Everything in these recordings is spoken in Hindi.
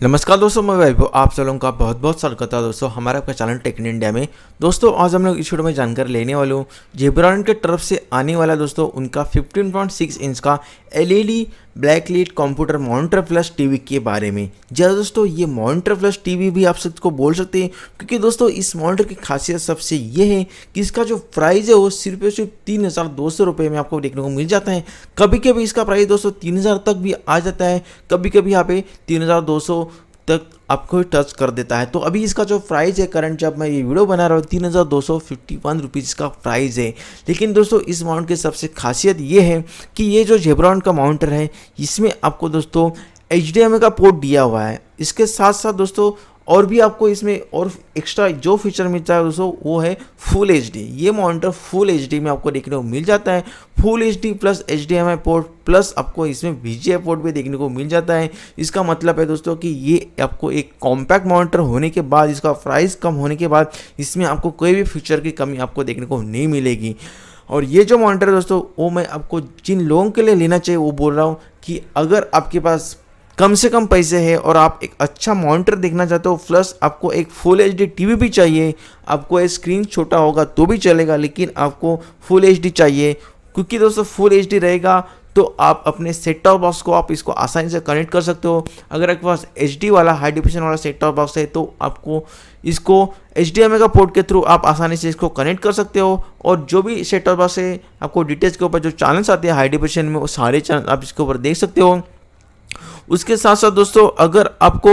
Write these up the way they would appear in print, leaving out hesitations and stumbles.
नमस्कार दोस्तों, मैं वैभव आप सब लोगों का बहुत बहुत स्वागत करता हूं दोस्तों हमारे आपका चैनल टेक इन इंडिया में। दोस्तों आज हम लोग इस वीडियो में जानकारी लेने वाले हूँ जेब्रॉन के तरफ से आने वाला दोस्तों उनका 15.6 इंच का LED backlit computer monitor plus TV के बारे में। जी दोस्तों, ये मॉनिटर प्लस टीवी भी आप सबको बोल सकते हैं, क्योंकि दोस्तों इस मॉनिटर की खासियत सबसे ये है कि इसका जो प्राइस है वो सिर्फ 3200 रुपये में आपको देखने को मिल जाता है। कभी कभी इसका प्राइस दोस्तों 3000 तक भी आ जाता है, कभी कभी यहाँ पे 3200 तक आपको टच कर देता है। तो अभी इसका जो प्राइस है करंट जब मैं ये वीडियो बना रहा हूँ 3251 रुपीज़ का प्राइस है। लेकिन दोस्तों इस माउंट की सबसे खासियत ये है कि ये जो जेब्रॉन का माउंटर है इसमें आपको दोस्तों HDMI का पोर्ट दिया हुआ है। इसके साथ साथ दोस्तों और भी आपको इसमें और एक्स्ट्रा जो फीचर मिलता है दोस्तों वो है फुल HD। ये मॉनिटर फुल HD में आपको देखने को मिल जाता है। Full HD plus HDMI port plus आपको इसमें VGA पोर्ट भी देखने को मिल जाता है। इसका मतलब है दोस्तों कि ये आपको एक कॉम्पैक्ट मॉनिटर होने के बाद, इसका प्राइस कम होने के बाद इसमें आपको कोई भी फीचर की कमी आपको देखने को नहीं मिलेगी। और ये जो मॉनिटर है दोस्तों वो मैं आपको जिन लोगों के लिए लेना चाहिए वो बोल रहा हूँ कि अगर आपके पास कम से कम पैसे हैं और आप एक अच्छा मॉनिटर देखना चाहते हो प्लस आपको एक फुल HD टीवी भी चाहिए, आपको एक स्क्रीन छोटा होगा तो भी चलेगा लेकिन आपको फुल HD चाहिए, क्योंकि दोस्तों फुल HD रहेगा तो आप अपने सेट टॉप बॉक्स को आप इसको आसानी से कनेक्ट कर सकते हो। अगर आपके पास HD वाला हाई डिफिनेशन वाला सेट टॉप बॉक्स है तो आपको इसको HDMI का पोर्ट के थ्रू आप आसानी से इसको कनेक्ट कर सकते हो। और जो भी सेट टॉप बॉक्स है आपको डिटेल्स के ऊपर जो चैनल्स आते हैं हाई डिफिनेशन में वो सारे चैनल आप इसके ऊपर देख सकते हो। उसके साथ साथ दोस्तों अगर आपको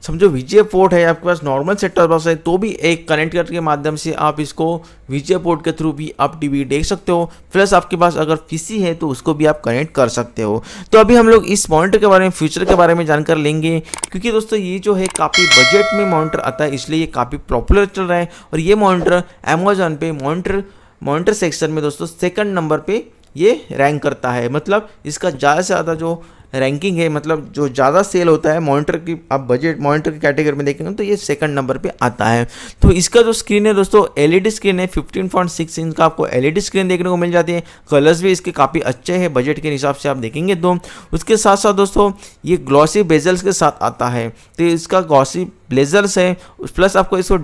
समझो VGA पोर्ट है, आपके पास नॉर्मल सेट टॉप बॉक्स है तो भी एक कनेक्ट करने के माध्यम से आप इसको VGA पोर्ट के थ्रू भी आप टीवी देख सकते हो। प्लस आपके पास अगर PC है तो उसको भी आप कनेक्ट कर सकते हो। तो अभी हम लोग इस मॉनिटर के बारे में फ्यूचर के बारे में जानकारी लेंगे, क्योंकि दोस्तों ये जो है काफ़ी बजट में मॉनिटर आता है इसलिए ये काफ़ी पॉपुलर चल रहा है। और ये मॉनिटर अमेजॉन पे मॉनिटर सेक्शन में दोस्तों सेकंड नंबर पे ये रैंक करता है। मतलब इसका ज़्यादा से ज़्यादा जो रैंकिंग है, मतलब जो ज़्यादा सेल होता है मॉनिटर की, आप बजट मॉनिटर की कैटेगरी में देखेंगे तो ये सेकंड नंबर पे आता है। तो इसका जो स्क्रीन है दोस्तों LED स्क्रीन है, 15.6 इंच का आपको LED स्क्रीन देखने को मिल जाती है। कलर्स भी इसके काफ़ी अच्छे हैं बजट के हिसाब से आप देखेंगे तो। उसके साथ साथ दोस्तों ये ग्लॉसी बेजल्स के साथ आता है, तो इसका ग्लॉसी ब्लेजर्स है प्लस आपको इसको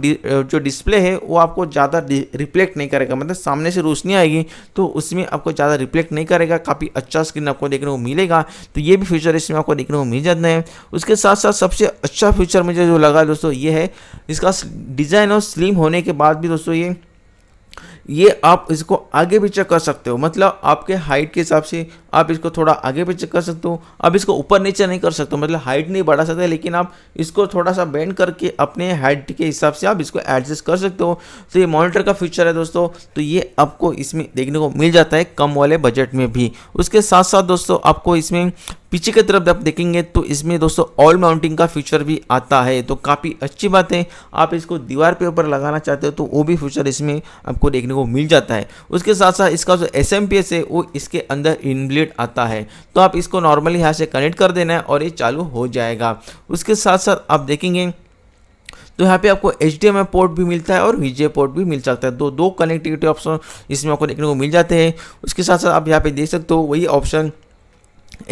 जो डिस्प्ले है वो आपको ज़्यादा रिफ्लेक्ट नहीं करेगा, मतलब सामने से रोशनी आएगी तो उसमें आपको ज़्यादा रिफ्लेक्ट नहीं करेगा, काफ़ी अच्छा स्क्रीन आपको देखने को मिलेगा। तो ये भी फीचर इसमें आपको देखने को मिल जाते हैं। उसके साथ साथ सबसे अच्छा फीचर मुझे जो लगा दोस्तों ये है इसका डिज़ाइन और स्लिम होने के बाद भी दोस्तों ये आप इसको आगे भी चेक कर सकते हो, मतलब आपके हाइट के हिसाब से आप इसको थोड़ा आगे भी चेक कर सकते हो। आप इसको ऊपर नीचे नहीं कर सकते, मतलब हाइट नहीं बढ़ा सकते, लेकिन आप इसको थोड़ा सा बेंड करके अपने हाइट के हिसाब से आप इसको एडजस्ट कर सकते हो। तो ये मॉनिटर का फीचर है दोस्तों, तो ये आपको इसमें देखने को मिल जाता है कम वाले बजट में भी। उसके साथ साथ दोस्तों आपको इसमें पीछे की तरफ आप देखेंगे तो इसमें दोस्तों ऑल माउंटिंग का फीचर भी आता है, तो काफ़ी अच्छी बात है। आप इसको दीवार पे ऊपर लगाना चाहते हो तो वो भी फीचर इसमें आपको देखने को मिल जाता है। उसके साथ साथ इसका जो SMPS है वो इसके अंदर इनबिल्ट आता है, तो आप इसको नॉर्मली यहाँ से कनेक्ट कर देना है और ये चालू हो जाएगा। उसके साथ साथ आप देखेंगे तो यहाँ पे आपको HDMI पोर्ट भी मिलता है और VGA पोर्ट भी मिल सकता है। दो कनेक्टिविटी ऑप्शन इसमें आपको देखने को मिल जाते हैं। उसके साथ साथ आप यहाँ पे देख सकते हो वही ऑप्शन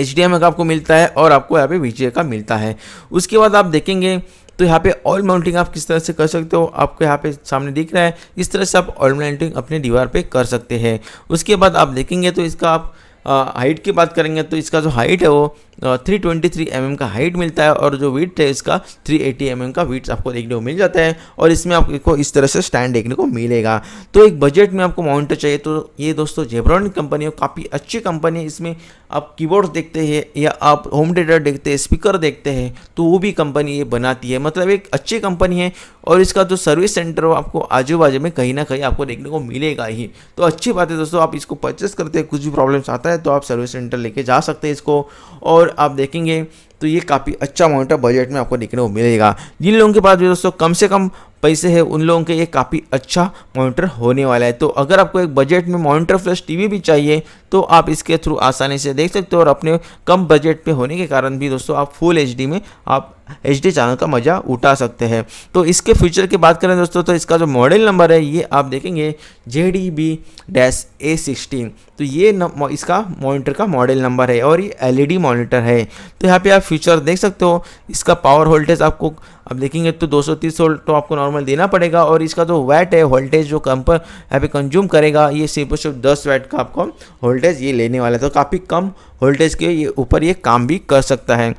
HDMI का आपको मिलता है और आपको यहाँ पे VGA का मिलता है। उसके बाद आप देखेंगे तो यहाँ पे ऑल माउंटिंग आप किस तरह से कर सकते हो, आपको यहाँ पे सामने दिख रहा है, इस तरह से आप ऑल माउंटिंग अपने दीवार पे कर सकते हैं। उसके बाद आप देखेंगे तो इसका आप हाइट की बात करेंगे तो इसका जो हाइट है वो 323 mm का हाइट मिलता है और जो विड्थ है इसका 380 mm का विड्थ आपको देखने को मिल जाता है। और इसमें आपको इस तरह से स्टैंड देखने को मिलेगा। तो एक बजट में आपको मॉनिटर चाहिए तो ये दोस्तों जेब्रॉन कंपनी है, काफ़ी अच्छी कंपनी है। इसमें आप कीबोर्ड देखते हैं या आप होम थिएटर देखते हैं, स्पीकर देखते हैं, तो वो भी कंपनी ये बनाती है, मतलब एक अच्छी कंपनी है। और इसका जो सर्विस सेंटर हो आपको आजू बाजू में कहीं ना कहीं आपको देखने को मिलेगा ही, तो अच्छी बात है दोस्तों। आप इसको परचेस करते हैं, कुछ भी प्रॉब्लम्स आता है तो आप सर्विस सेंटर लेके जा सकते हैं इसको। और आप देखेंगे तो ये काफ़ी अच्छा मॉनिटर बजट में आपको देखने को मिलेगा। जिन लोगों के पास भी दोस्तों कम से कम पैसे है उन लोगों के ये काफ़ी अच्छा मॉनिटर होने वाला है। तो अगर आपको एक बजट में मॉनिटर प्लस टीवी भी चाहिए तो आप इसके थ्रू आसानी से देख सकते हो, और अपने कम बजट पे होने के कारण भी दोस्तों आप फुल एचडी में आप HD चैनल का मज़ा उठा सकते हैं। तो इसके फीचर की बात करें दोस्तों तो इसका जो मॉडल नंबर है ये आप देखेंगे ZDB-A16। तो ये इसका मॉनिटर का मॉडल नंबर है और ये LED मॉनिटर है। तो यहाँ पे आप फीचर देख सकते हो। इसका पावर वोल्टेज आपको अब देखेंगे तो 230 वोल्ट तो आपको नॉर्मल देना पड़ेगा, और इसका जो वैट है वोल्टेज जो कंपर यहाँ पे कंज्यूम करेगा ये सिर्फ 10 वैट का आपको वोल्टेज ये लेने वाला है। तो काफ़ी कम वोल्टेज के ये ऊपर ये काम भी कर सकता है।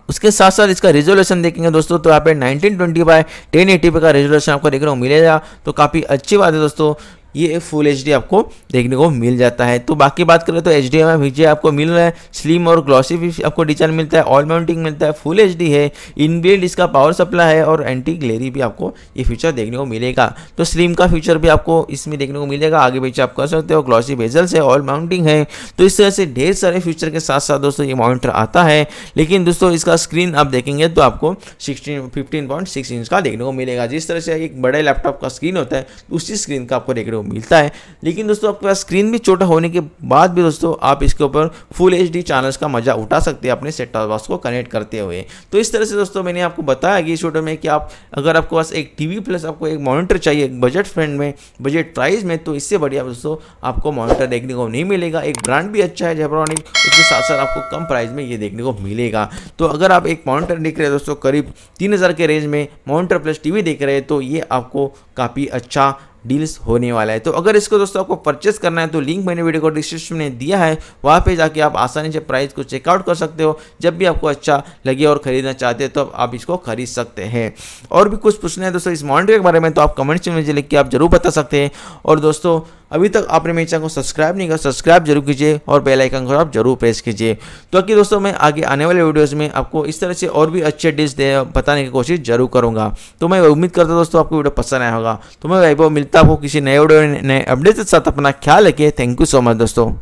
उसके साथ साथ इसका रेजोल्यूशन देखेंगे दोस्तों तो यहाँ पे 1920x1080p का रेजोल्यूशन आपको देखने को मिलेगा। तो काफ़ी अच्छी बात है दोस्तों, ये फुल HD आपको देखने को मिल जाता है। तो बाकी बात करें तो HDMI VGA आपको मिल रहा है, स्लिम और ग्लॉसी भी आपको डिजाइन मिलता है, ऑल माउंटिंग मिलता है, फुल HD है, इनबिल्ट इसका पावर सप्लाई है और एंटी ग्लेरी भी आपको ये फीचर देखने को मिलेगा। तो स्लिम का फीचर भी आपको इसमें देखने को मिलेगा, आगे पीछे आप कर सकते हो, ग्लॉसी बेजल्स है, ऑल माउंटिंग है। तो इस तरह से ढेर सारे फीचर के साथ साथ दोस्तों ये मॉनिटर आता है। लेकिन दोस्तों इसका स्क्रीन आप देखेंगे तो आपको 15.6 इंच का देखने को मिलेगा। जिस तरह से एक बड़े लैपटॉप का स्क्रीन होता है उसी स्क्रीन का आपको देखने को मिलता है। लेकिन दोस्तों आपके पास स्क्रीन भी छोटा होने के बाद भी दोस्तों आप इसके ऊपर फुल HD चैनल्स का मजा उठा सकते हैं अपने सेट टॉप बॉक्स को कनेक्ट करते हुए। तो इस तरह से दोस्तों मैंने आपको बताया कि इस वीडियो में कि आप अगर आपके पास एक टीवी प्लस आपको एक मॉनिटर चाहिए एक बजट फ्रेंड में, बजट प्राइस में, तो इससे बढ़िया दोस्तों आपको मॉनिटर देखने को नहीं मिलेगा। एक ब्रांड भी अच्छा है जेब्रॉनिक, उसके साथ साथ आपको कम प्राइस में ये देखने को मिलेगा। तो अगर आप एक मॉनिटर देख रहे हैं दोस्तों करीब 3000 के रेंज में मॉनिटर प्लस टीवी देख रहे हैं तो ये आपको काफ़ी अच्छा डील्स होने वाला है। तो अगर इसको दोस्तों आपको परचेस करना है तो लिंक मैंने वीडियो को डिस्क्रिप्शन में दिया है, वहाँ पे जाके आप आसानी से प्राइस को चेकआउट कर सकते हो। जब भी आपको अच्छा लगे और ख़रीदना चाहते हैं तो आप इसको खरीद सकते हैं। और भी कुछ पूछना है दोस्तों इस मॉनिटर के बारे में तो आप कमेंट्स में मुझे लिख के आप जरूर बता सकते हैं। और दोस्तों अभी तक आपने मेरे चैनल को सब्सक्राइब नहीं किया, सब्सक्राइब जरूर कीजिए और बेल आइकन को आप जरूर प्रेस कीजिए। तो कि दोस्तों मैं आगे आने वाले वीडियोस में आपको इस तरह से और भी अच्छे डिश बताने की कोशिश जरूर करूंगा। तो मैं उम्मीद करता हूं दोस्तों आपको वीडियो पसंद आया होगा। तो मैं वैभव मिलता हूँ किसी नए वीडियो नए अपडेट के साथ। अपना ख्याल रखिए। थैंक यू सो मच दोस्तों।